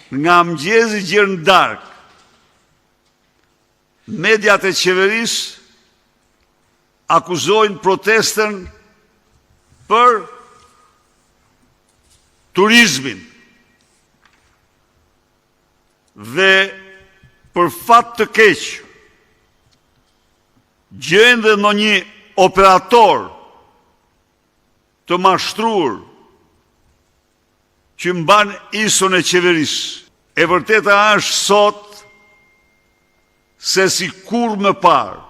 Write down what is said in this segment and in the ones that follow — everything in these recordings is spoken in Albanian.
nga mëngjesi gjerë në darkë, mediat e qeverisë akuzojnë protestën për turizmin dhe për fat të keq gjejnë dhe në një operator të mashtruar që mban isun e qeverisë. E vërteta është sot se si kur më parë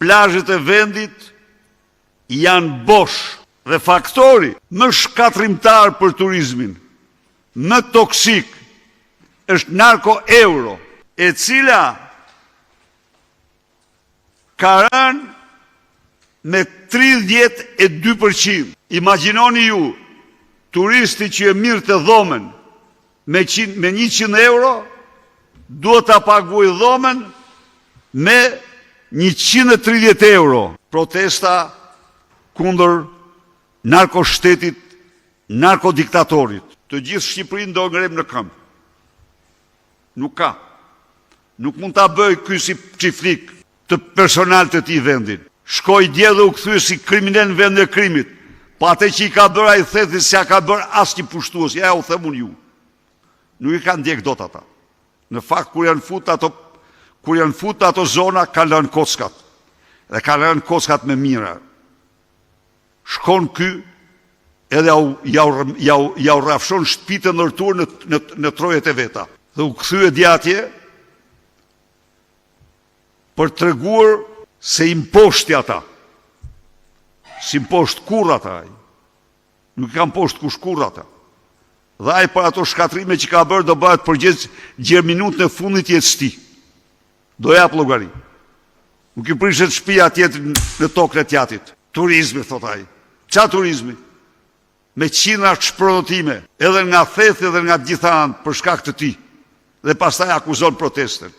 plazhet e vendit janë bosh dhe faktori më shkatrimtar për turizmin, më toksik, është Narko Euro, e cila ka rënë me 32%. Imagjinoni ju, turisti që e mirë të dhomen me 100 euro, duhet ta paguaj dhomen me 130 euro. Protesta kundër narkoshtetit, narkodiktatorit. Të gjithë Shqipërinë do ngrem në këmbë. Nuk ka. Nuk mund ta bëj ky si çiflik të personal të tij vendin. Shkoi dje dhe u kthye si kriminal në vendin e krimit. Po atë që i ka bërë ai thethi se ja ka bërë asnjë pushtues. Ja u them unë ju. Nuk i kanë ndjek dot ata. Në fakt kur janë fut ato zona kanë lënë kockat. Dhe kanë lënë kockat me mira. Shkon ky edhe ja u rrafshon shtëpitë të ndërtuar në trojet e veta. Dhe u kthye dje atje për treguar se imposhti ata. Si imposht kurr ata. Nuk kanë posht kush kurr ata. Dhe ai për ato shkatrime që ka bërë do bëhet përgjegjës gjerë minutën e fundit jetës tij. Do jap llogari. Nuk i prishet shtëpia tjetër në tokën e tjatit. Turizmi, thot ai. Qa turizmi? Me qindra shprodhime, edhe nga thethi edhe nga gjitha anë për shkak të tij. Dhe pastaj akuzon protestën.